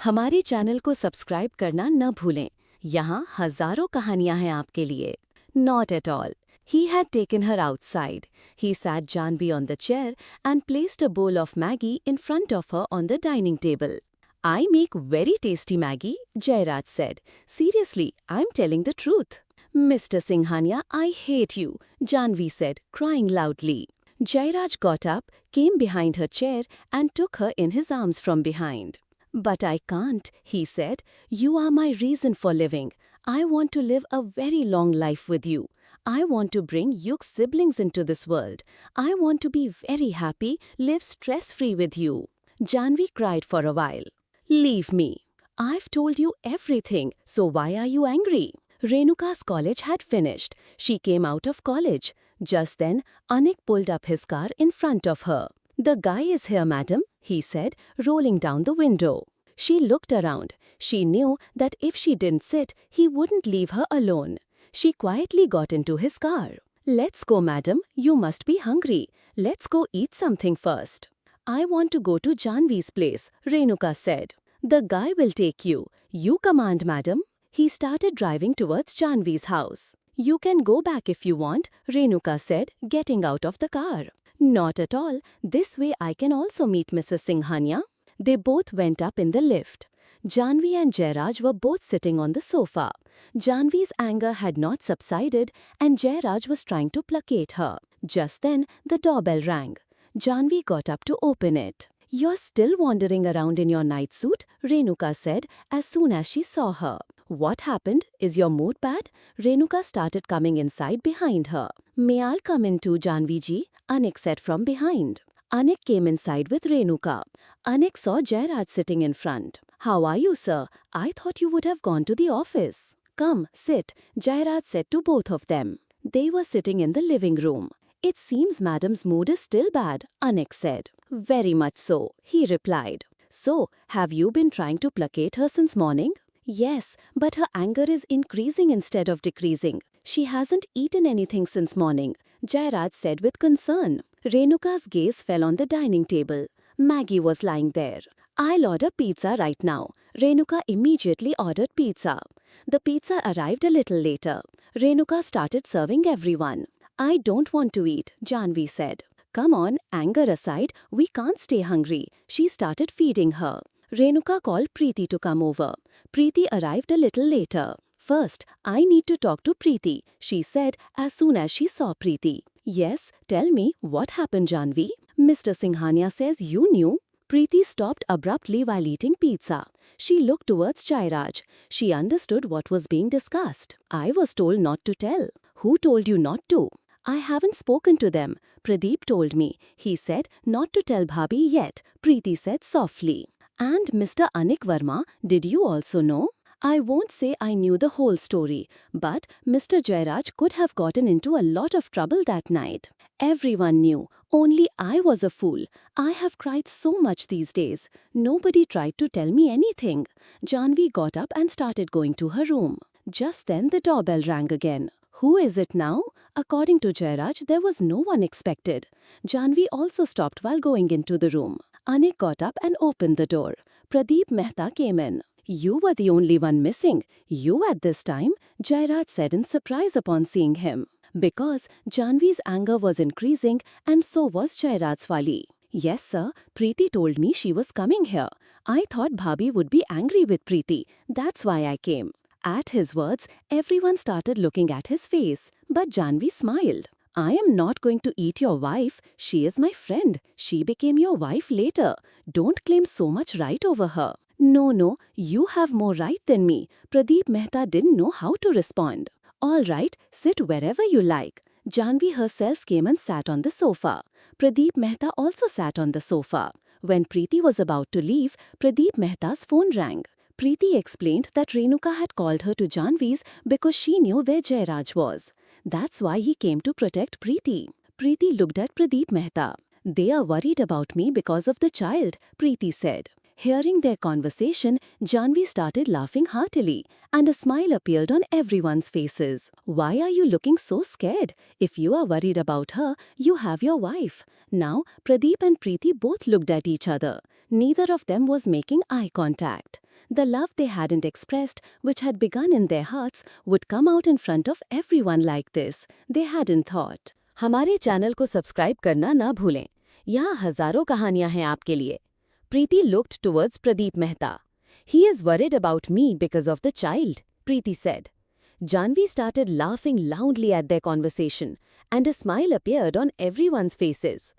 हमारे चैनल को सब्सक्राइब करना न भूलें। यहाँ हजारों कहानियां हैं आपके लिए। Not at all. He had taken her outside. He sat Janvi on the chair and placed a bowl of Maggie in front of her on the dining table. I make very tasty Maggie, Jairaj said. Seriously, I'm telling the truth. Mr. Singhania, I hate you, Janvi said, crying loudly. Jairaj got up, came behind her chair and took her in his arms from behind. But I can't, he said. You are my reason for living. I want to live a very long life with you. I want to bring Yuke's siblings into this world. I want to be very happy, live stress-free with you. Janvi cried for a while. Leave me. I've told you everything, so why are you angry? Renuka's college had finished. She came out of college. Just then, Anik pulled up his car in front of her. The guy is here, madam, he said, rolling down the window. She looked around. She knew that if she didn't sit, he wouldn't leave her alone. She quietly got into his car. Let's go, madam. You must be hungry. Let's go eat something first. I want to go to Janvi's place, Renuka said. The guy will take you. You command, madam. He started driving towards Janvi's house. You can go back if you want, Renuka said, getting out of the car. Not at all. This way I can also meet Mrs. Singhania. They both went up in the lift. Janvi and Jairaj were both sitting on the sofa. Janvi's anger had not subsided and Jairaj was trying to placate her. Just then, the doorbell rang. Janvi got up to open it. You're still wandering around in your night suit, Renuka said as soon as she saw her. What happened? Is your mood bad? Renuka started coming inside behind her. May I come in too, Janvi ji? Anik said from behind. Anik came inside with Renuka. Anik saw Jairaj sitting in front. How are you, sir? I thought you would have gone to the office. Come, sit, Jairaj said to both of them. They were sitting in the living room. It seems madam's mood is still bad, Anik said. Very much so, he replied. So, have you been trying to placate her since morning? Yes, but her anger is increasing instead of decreasing. She hasn't eaten anything since morning, Jairaj said with concern. Renuka's gaze fell on the dining table. Maggie was lying there. I'll order pizza right now. Renuka immediately ordered pizza. The pizza arrived a little later. Renuka started serving everyone. I don't want to eat, Janvi said. Come on, anger aside, we can't stay hungry. She started feeding her. Renuka called Preeti to come over. Preeti arrived a little later. First, I need to talk to Preeti, she said as soon as she saw Preeti. Yes, tell me, what happened, Janvi? Mr. Singhania says you knew. Preeti stopped abruptly while eating pizza. She looked towards Jairaj. She understood what was being discussed. I was told not to tell. Who told you not to? I haven't spoken to them. Pradeep told me. He said not to tell Bhabhi yet, Preeti said softly. And Mr. Anik Verma, did you also know? I won't say I knew the whole story, but Mr. Jairaj could have gotten into a lot of trouble that night. Everyone knew, only I was a fool. I have cried so much these days. Nobody tried to tell me anything. Janvi got up and started going to her room. Just then the doorbell rang again. Who is it now? According to Jairaj, there was no one expected. Janvi also stopped while going into the room. Anik got up and opened the door. Pradeep Mehta came in. You were the only one missing. You at this time? Jairaj said in surprise upon seeing him. Because Janvi's anger was increasing and so was Jairaj's Wali. Yes, sir. Preeti told me she was coming here. I thought Bhabhi would be angry with Preeti. That's why I came. At his words, everyone started looking at his face. But Janvi smiled. I am not going to eat your wife. She is my friend. She became your wife later. Don't claim so much right over her. No, you have more right than me. Pradeep Mehta didn't know how to respond. All right, sit wherever you like. Janvi herself came and sat on the sofa. Pradeep Mehta also sat on the sofa. When Preeti was about to leave, Pradeep Mehta's phone rang. Preeti explained that Renuka had called her to Janvi's because she knew where Jairaj was. That's why he came to protect Preeti. Preeti looked at Pradeep Mehta. They are worried about me because of the child, Preeti said. Hearing their conversation, Janvi started laughing heartily, and a smile appeared on everyone's faces. Why are you looking so scared? If you are worried about her, you have your wife. Now, Pradeep and Preeti both looked at each other. Neither of them was making eye contact. The love they hadn't expressed, which had begun in their hearts, would come out in front of everyone like this. They hadn't thought. हमारे channel को subscribe करना ना भूलें। यहाँ हजारों कहानियां हैं आपके लिए। Preeti looked towards Pradeep Mehta. He is worried about me because of the child, Preeti said. Janvi started laughing loudly at their conversation, and a smile appeared on everyone's faces.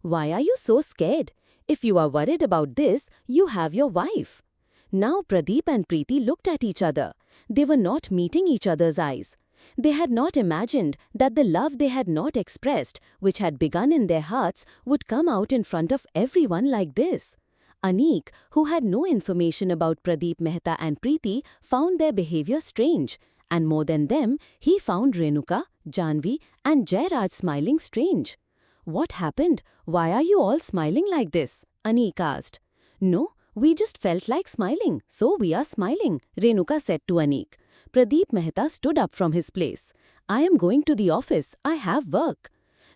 Why are you so scared? If you are worried about this, you have your wife. Now Pradeep and Preeti looked at each other. They were not meeting each other's eyes. They had not imagined that the love they had not expressed, which had begun in their hearts, would come out in front of everyone like this. Anik, who had no information about Pradeep Mehta and Preeti, found their behavior strange. And more than them, he found Renuka, Janvi, and Jairaj smiling strange. What happened? Why are you all smiling like this? Anik asked. No, we just felt like smiling, so we are smiling, Renuka said to Anik. Pradeep Mehta stood up from his place. I am going to the office. I have work.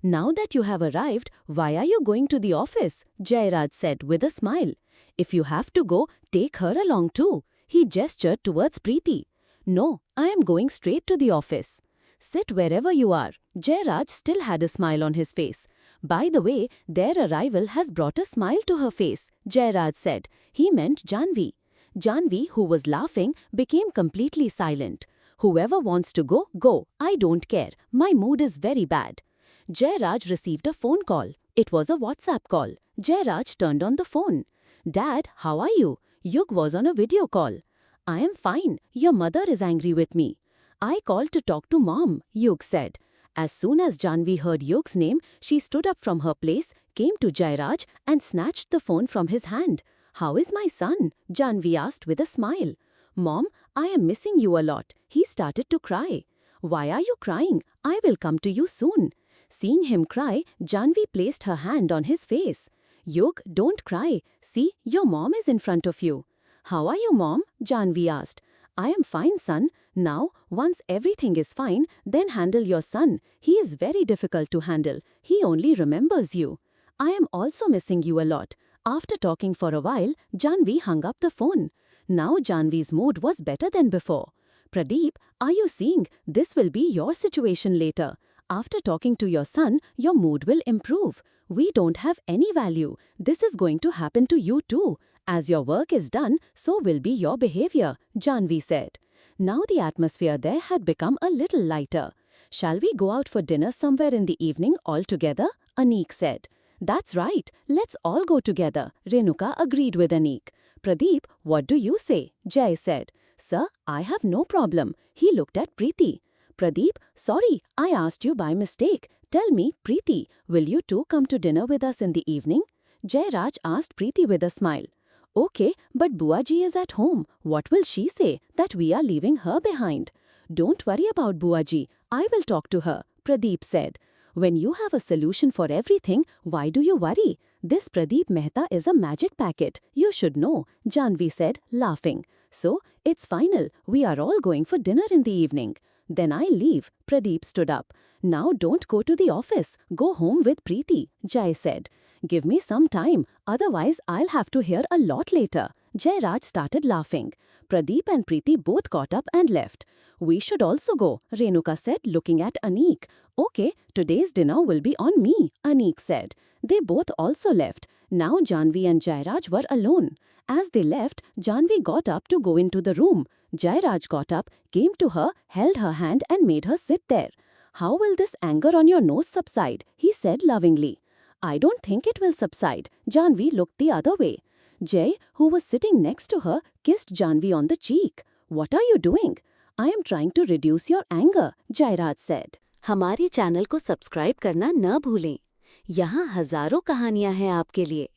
Now that you have arrived, why are you going to the office? Jairaj said with a smile. If you have to go, take her along too. He gestured towards Preeti. No, I am going straight to the office. Sit wherever you are. Jairaj still had a smile on his face. By the way, their arrival has brought a smile to her face, Jairaj said. He meant Janvi. Janvi, who was laughing, became completely silent. Whoever wants to go, go. I don't care. My mood is very bad. Jairaj received a phone call. It was a WhatsApp call. Jairaj turned on the phone. Dad, how are you? Yug was on a video call. I am fine. Your mother is angry with me. I called to talk to Mom, Yug said. As soon as Janvi heard Yug's name, she stood up from her place, came to Jairaj and snatched the phone from his hand. How is my son? Janvi asked with a smile. Mom, I am missing you a lot. He started to cry. Why are you crying? I will come to you soon. Seeing him cry, Janvi placed her hand on his face. Yug, don't cry. See, your mom is in front of you. How are you, Mom? Janvi asked. I am fine, son. Now, once everything is fine, then handle your son. He is very difficult to handle. He only remembers you. I am also missing you a lot. After talking for a while, Janvi hung up the phone. Now Janvi's mood was better than before. Pradeep, are you seeing? This will be your situation later. After talking to your son, your mood will improve. We don't have any value. This is going to happen to you too. As your work is done, so will be your behavior, Janvi said. Now the atmosphere there had become a little lighter. Shall we go out for dinner somewhere in the evening all together? Anik said. That's right. Let's all go together. Renuka agreed with Anik. Pradeep, what do you say? Jai said. Sir, I have no problem. He looked at Preeti. Pradeep, sorry, I asked you by mistake. Tell me, Preeti, will you two come to dinner with us in the evening? Jairaj asked Preeti with a smile. Okay, but Buaji is at home. What will she say? That we are leaving her behind. Don't worry about Buaji. I will talk to her, Pradeep said. When you have a solution for everything, why do you worry? This Pradeep Mehta is a magic packet. You should know, Janvi said, laughing. So, it's final. We are all going for dinner in the evening. Then I'll leave. Pradeep stood up. Now don't go to the office. Go home with Preeti, Jai said. Give me some time, otherwise I'll have to hear a lot later. Jairaj started laughing. Pradeep and Preeti both got up and left. We should also go, Renuka said, looking at Anik. Okay, today's dinner will be on me, Anik said. They both also left. Now Janvi and Jairaj were alone. As they left, Janvi got up to go into the room. Jairaj got up, came to her, held her hand and made her sit there. How will this anger on your nose subside? He said lovingly. I don't think it will subside. Janvi looked the other way. Jai, who was sitting next to her, kissed Janvi on the cheek. What are you doing? I am trying to reduce your anger, Jairaj said. हमारे channel को subscribe करना न भूलें। यहाँ हजारों कहानियाँ हैं आपके लिए।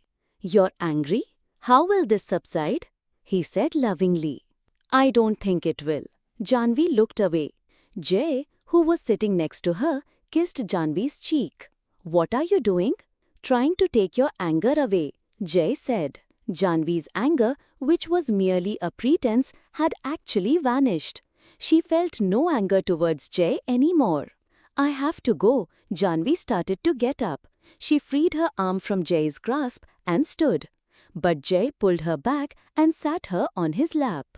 You're angry? How will this subside? He said lovingly. I don't think it will. Janvi looked away. Jai, who was sitting next to her, kissed Janvi's cheek. What are you doing? Trying to take your anger away, Jai said. Janvi's anger, which was merely a pretense, had actually vanished. She felt no anger towards Jai anymore. I have to go. Janvi started to get up. She freed her arm from Jai's grasp and stood. But Jay pulled her back and sat her on his lap.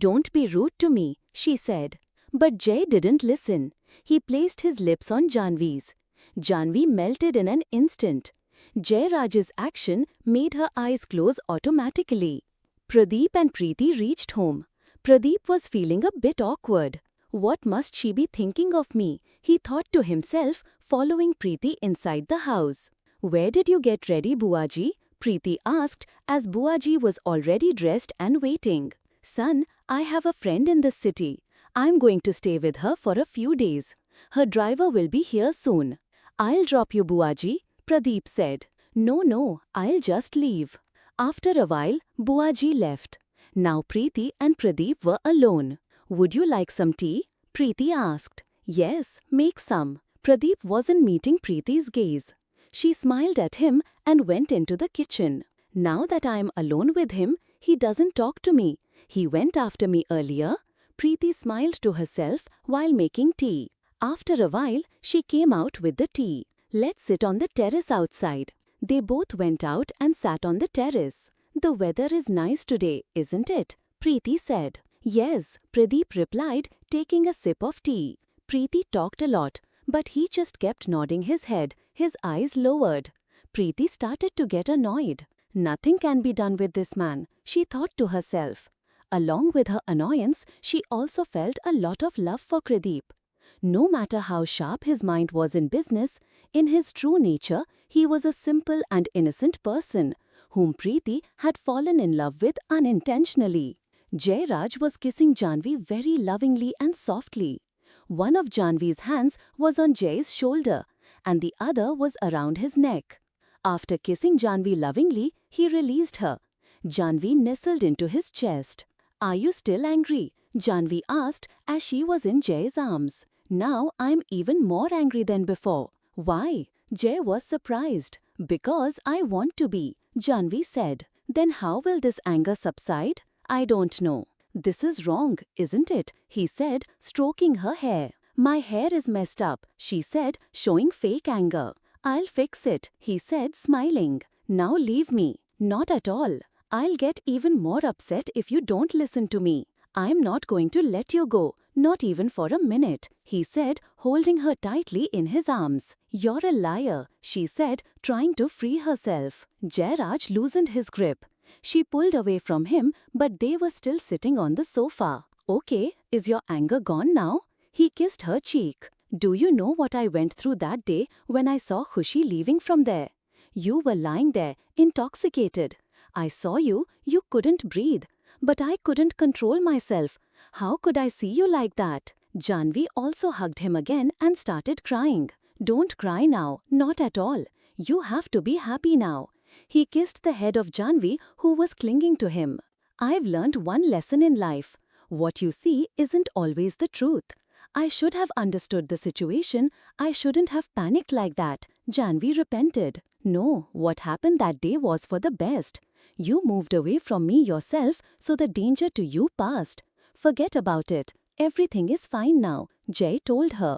"Don't be rude to me," she said. But Jay didn't listen. He placed his lips on Janvi's. Janvi melted in an instant. Jayraj's action made her eyes close automatically. Pradeep and Preeti reached home. Pradeep was feeling a bit awkward. What must she be thinking of me? He thought to himself, following Preeti inside the house. "Where did you get ready, Buaji?" Preeti asked as Buaji was already dressed and waiting. "Son, I have a friend in this city. I'm going to stay with her for a few days. Her driver will be here soon." "I'll drop you, Buaji," Pradeep said. No, I'll just leave." After a while, Buaji left. Now Preeti and Pradeep were alone. "Would you like some tea?" Preeti asked. "Yes, make some." Pradeep wasn't meeting Preeti's gaze. She smiled at him and went into the kitchen. "Now that I'm alone with him, he doesn't talk to me. He went after me earlier." Preeti smiled to herself while making tea. After a while, she came out with the tea. "Let's sit on the terrace outside." They both went out and sat on the terrace. "The weather is nice today, isn't it?" Preeti said. "Yes," Pradeep replied, taking a sip of tea. Preeti talked a lot, but he just kept nodding his head, his eyes lowered. Preeti started to get annoyed. Nothing can be done with this man, she thought to herself. Along with her annoyance, she also felt a lot of love for Pradeep. No matter how sharp his mind was in business, in his true nature, he was a simple and innocent person, whom Preeti had fallen in love with unintentionally. Jayraj was kissing Janvi very lovingly and softly. One of Janvi's hands was on Jay's shoulder, and the other was around his neck. After kissing Janvi lovingly, he released her. Janvi nestled into his chest. "Are you still angry?" Janvi asked as she was in Jay's arms. "Now I'm even more angry than before." "Why?" Jay was surprised. "Because I want to be," Janvi said. "Then how will this anger subside?" "I don't know." "This is wrong, isn't it?" he said, stroking her hair. "My hair is messed up," she said, showing fake anger. "I'll fix it," he said, smiling. "Now leave me." "Not at all. I'll get even more upset if you don't listen to me. I'm not going to let you go, not even for a minute," he said, holding her tightly in his arms. "You're a liar," she said, trying to free herself. Jayraj loosened his grip. She pulled away from him, but they were still sitting on the sofa. "Okay, is your anger gone now?" He kissed her cheek. "Do you know what I went through that day when I saw Khushi leaving from there? You were lying there, intoxicated. I saw you, you couldn't breathe. But I couldn't control myself. How could I see you like that?" Janvi also hugged him again and started crying. "Don't cry now, not at all. You have to be happy now." He kissed the head of Janvi, who was clinging to him. "I've learned one lesson in life. What you see isn't always the truth. I should have understood the situation. I shouldn't have panicked like that." Janvi repented. "No, what happened that day was for the best. You moved away from me yourself, so the danger to you passed. Forget about it. Everything is fine now," Jay told her.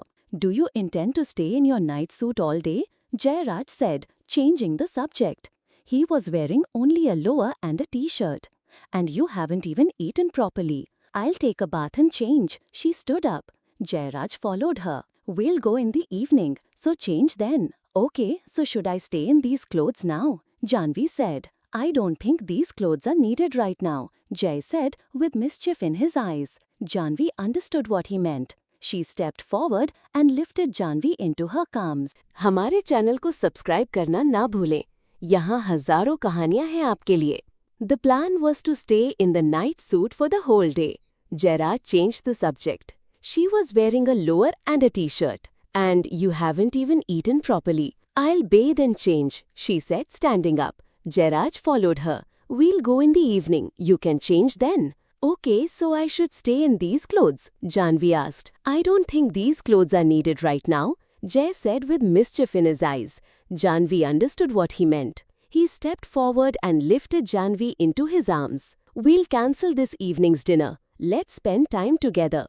"Do you intend to stay in your night suit all day?" Jayraj said, changing the subject. He was wearing only a lower and a t-shirt. "And you haven't even eaten properly." "I'll take a bath and change." She stood up. Jayraj followed her. "We'll go in the evening, so change then." "Okay, so should I stay in these clothes now?" Janvi said. "I don't think these clothes are needed right now," Jay said with mischief in his eyes. Janvi understood what he meant. She stepped forward and lifted Janvi into her arms. हमारे channel को subscribe करना ना भूलें। यहाँ हजारों कहानियाँ हैं आपके लिए। The plan was to stay in the night suit for the whole day. Jayraj changed the subject. "She was wearing a lower and a t-shirt. And you haven't even eaten properly." "I'll bathe and change," she said, standing up. Jayraj followed her. "We'll go in the evening. You can change then." "Okay, so I should stay in these clothes?" Janvi asked. "I don't think these clothes are needed right now," Jay said with mischief in his eyes. Janvi understood what he meant. He stepped forward and lifted Janvi into his arms. "We'll cancel this evening's dinner. Let's spend time together.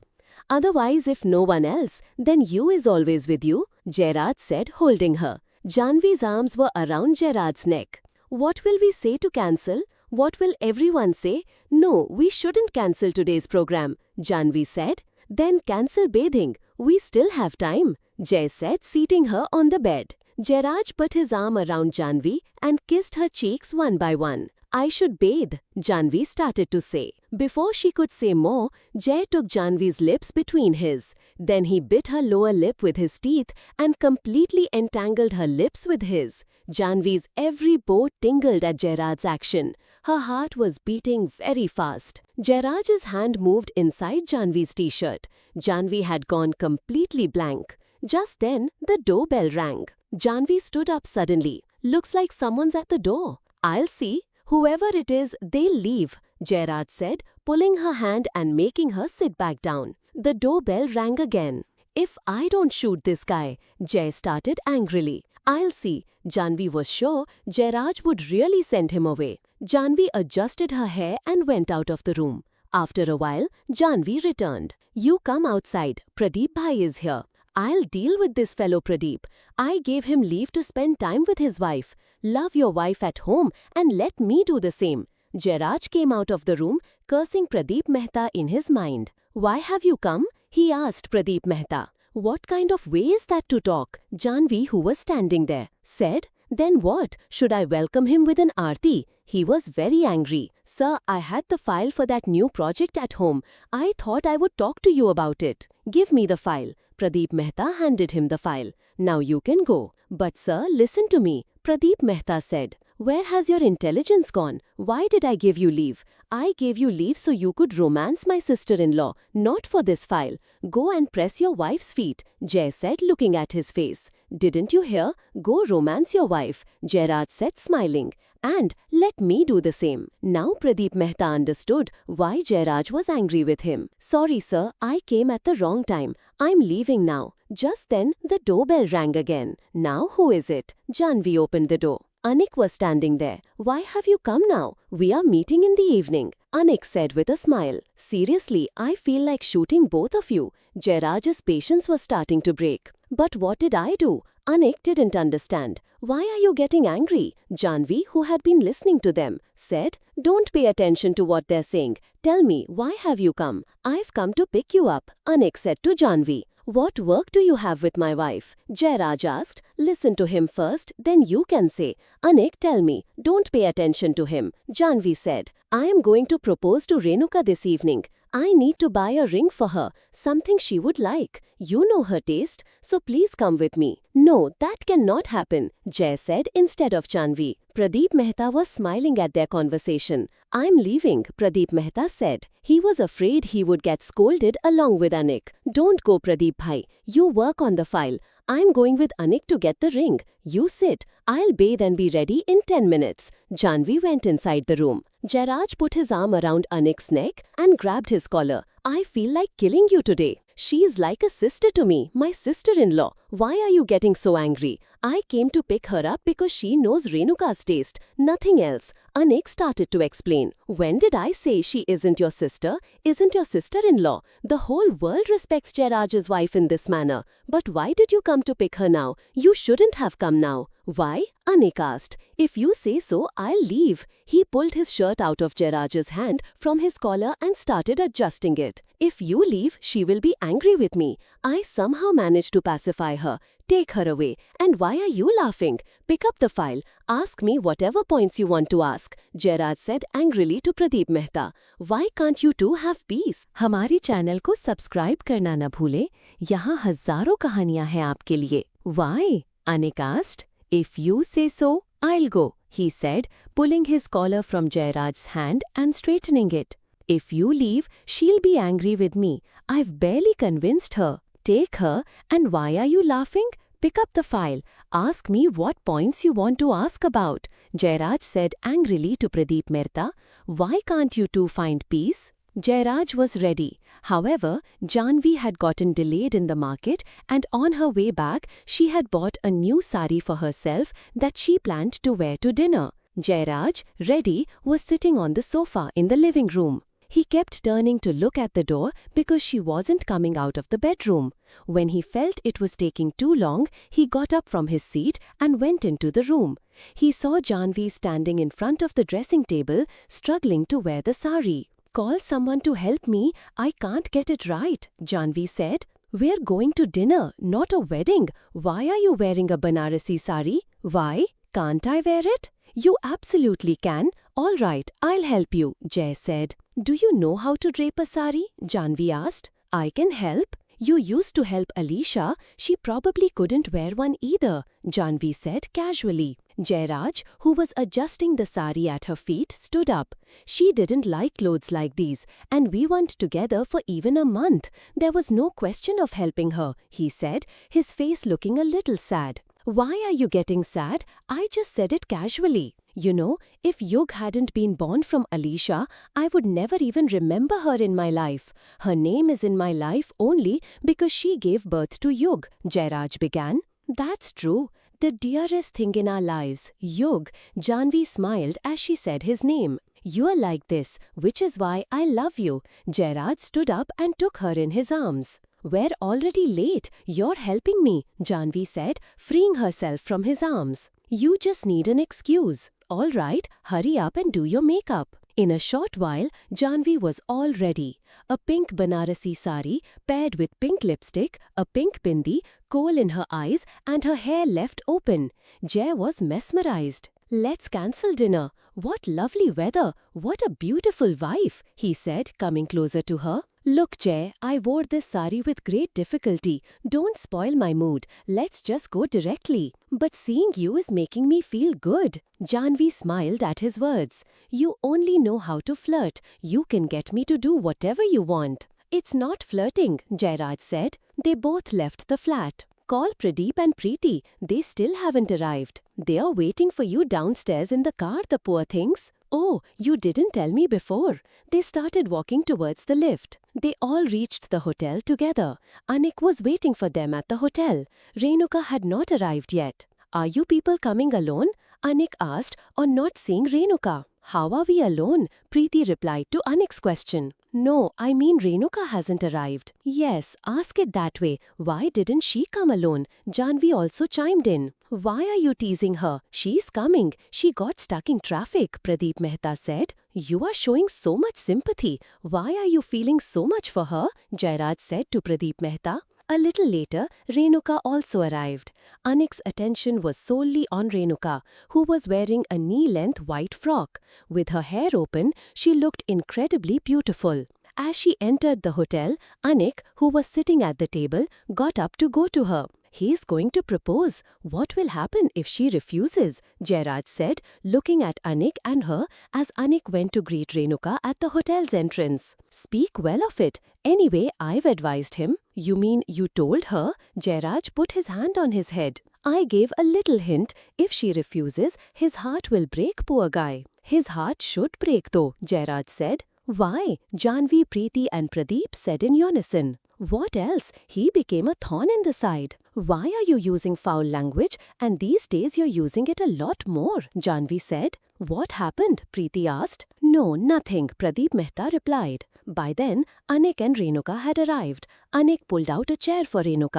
Otherwise, if no one else, then you is always with you," Jayraj said, holding her. Janvi's arms were around Jayraj's neck. What will we say to cancel? What will everyone say? No, we shouldn't cancel today's program, Janvi said. Then cancel bathing. We still have time, Jay said, seating her on the bed. Jairaj put his arm around Janvi and kissed her cheeks one by one. I should bathe, Janvi started to say. Before she could say more, Jay took Janvi's lips between his. Then he bit her lower lip with his teeth and completely entangled her lips with his. Janvi's every pore tingled at Jairaj's action. Her heart was beating very fast. Jairaj's hand moved inside Janvi's t-shirt. Janvi had gone completely blank. Just then, the doorbell rang. Janvi stood up suddenly. Looks like someone's at the door. I'll see. Whoever it is, they'll leave, Jairaj said, pulling her hand and making her sit back down. The doorbell rang again. If I don't shoot this guy, Jay started angrily. I'll see. Janvi was sure Jairaj would really send him away. Janvi adjusted her hair and went out of the room. After a while, Janvi returned. You come outside. Pradeep Bhai is here. I'll deal with this fellow Pradeep. I gave him leave to spend time with his wife. Love your wife at home and let me do the same. Jairaj came out of the room, cursing Pradeep Mehta in his mind. Why have you come? He asked Pradeep Mehta. What kind of way is that to talk? Janvi, who was standing there, said. Then what? Should I welcome him with an aarti? He was very angry. Sir, I had the file for that new project at home. I thought I would talk to you about it. Give me the file. Pradeep Mehta handed him the file. Now you can go. But sir, listen to me. Pradeep Mehta said. Where has your intelligence gone? Why did I give you leave? I gave you leave so you could romance my sister-in-law, not for this file. Go and press your wife's feet, Jay said, looking at his face. Didn't you hear? Go romance your wife, Jairaj said, smiling. And let me do the same. Now Pradeep Mehta understood why Jairaj was angry with him. Sorry sir, I came at the wrong time. I'm leaving now. Just then, the doorbell rang again. Now who is it? Janvi opened the door. Anik was standing there. Why have you come now? We are meeting in the evening, Anik said with a smile. Seriously, I feel like shooting both of you. Jairaj's patience was starting to break. But what did I do? Anik didn't understand. Why are you getting angry? Janvi, who had been listening to them, said, Don't pay attention to what they're saying. Tell me, why have you come? I've come to pick you up, Anik said to Janvi. What work do you have with my wife? Jairaj asked. Listen to him first, then you can say. Anik, tell me. Don't pay attention to him. Janvi said. I am going to propose to Renuka this evening. I need to buy a ring for her, something she would like. You know her taste, so please come with me. No, that cannot happen, Jay said instead of Janvi. Pradeep Mehta was smiling at their conversation. I'm leaving, Pradeep Mehta said. He was afraid he would get scolded along with Anik. Don't go, Pradeep Bhai. You work on the file. I'm going with Anik to get the ring. You sit. I'll bathe and be ready in 10 minutes. Janvi went inside the room. Jairaj put his arm around Anik's neck and grabbed his collar. I feel like killing you today. She's like a sister to me, my sister-in-law. Why are you getting so angry? I came to pick her up because she knows Renuka's taste, nothing else. Anik started to explain. When did I say she isn't your sister, isn't your sister-in-law? The whole world respects Jairaj's wife in this manner. But why did you come to pick her now? You shouldn't have come now. Why? Anik asked. If you say so, I'll leave. He pulled his shirt out of Jairaj's hand from his collar and started adjusting it. If you leave, she will be angry with me. I somehow managed to pacify her. Take her away. And why are you laughing? Pick up the file. Ask me whatever points you want to ask, Jairaj said angrily to Pradeep Mehta. Why can't you two have peace? हमारे channel को subscribe करना न भूलें. यहाँ हजारों कहानियाँ हैं आपके लिए. Why? Anik asked. If you say so, I'll go, he said, pulling his collar from Jairaj's hand and straightening it. If you leave, she'll be angry with me. I've barely convinced her. Take her, and why are you laughing? Pick up the file. Ask me what points you want to ask about, Jairaj said angrily to Pradeep Mehta. Why can't you two find peace? Jairaj was ready. However, Janvi had gotten delayed in the market and on her way back, she had bought a new sari for herself that she planned to wear to dinner. Jairaj, ready, was sitting on the sofa in the living room. He kept turning to look at the door because she wasn't coming out of the bedroom. When he felt it was taking too long, he got up from his seat and went into the room. He saw Janvi standing in front of the dressing table, struggling to wear the sari. "Call someone to help me, I can't get it right," Janvi said. "We're going to dinner, not a wedding. Why are you wearing a Banarasi sari? Why? Can't I wear it?" "You absolutely can. All right, I'll help you," Jay said. "Do you know how to drape a sari?" Janvi asked. "I can help. You used to help Alicia. She probably couldn't wear one either," Janvi said casually. Jairaj, who was adjusting the sari at her feet, stood up. "She didn't like clothes like these, and we weren't together for even a month. There was no question of helping her," he said, his face looking a little sad. "Why are you getting sad? I just said it casually. You know, if Yug hadn't been born from Alicia, I would never even remember her in my life. Her name is in my life only because she gave birth to Yug," Jairaj began. "That's true. The dearest thing in our lives, Yug," Janvi smiled as she said his name. "You're like this, which is why I love you." Jairaj stood up and took her in his arms. "We're already late. You're helping me," Janvi said, freeing herself from his arms. "You just need an excuse. All right, hurry up and do your makeup." In a short while, Janvi was all ready. A pink Banarasi sari paired with pink lipstick, a pink bindi, kohl in her eyes, and her hair left open. Jay was mesmerized. "Let's cancel dinner. What lovely weather. What a beautiful wife," he said, coming closer to her. "Look, Jay, I wore this sari with great difficulty. Don't spoil my mood. Let's just go directly." "But seeing you is making me feel good." Janvi smiled at his words. "You only know how to flirt. You can get me to do whatever you want." "It's not flirting," Jairaj said. They both left the flat. "Call Pradeep and Preeti. They still haven't arrived. They are waiting for you downstairs in the car, the poor things." "Oh, you didn't tell me before." They started walking towards the lift. They all reached the hotel together. Anik was waiting for them at the hotel. Renuka had not arrived yet. "Are you people coming alone?" Anik asked, on not seeing Renuka. "How are we alone?" Preeti replied to Anik's question. "No, I mean Renuka hasn't arrived." "Yes, ask it that way. Why didn't she come alone?" Janvi also chimed in. "Why are you teasing her? She's coming. She got stuck in traffic," Pradeep Mehta said. "You are showing so much sympathy. Why are you feeling so much for her?" Jairaj said to Pradeep Mehta. A little later, Renuka also arrived. Anik's attention was solely on Renuka, who was wearing a knee-length white frock. With her hair open, she looked incredibly beautiful. As she entered the hotel, Anik, who was sitting at the table, got up to go to her. "He's going to propose. What will happen if she refuses?" Jairaj said, looking at Anik and her as Anik went to greet Renuka at the hotel's entrance. "Speak well of it. Anyway, I've advised him." "You mean you told her?" Jairaj put his hand on his head. "I gave a little hint. If she refuses, his heart will break, poor guy." "His heart should break though," Jairaj said. "Why?" Janvi, Preeti and Pradeep said in unison. "What else? He became a thorn in the side." "Why are you using foul language? And these days you're using it a lot more," Janvi said. "What happened?" Preeti asked. "No, nothing," Pradeep Mehta replied. By then, Anik and Renuka had arrived. Anik pulled out a chair for Renuka.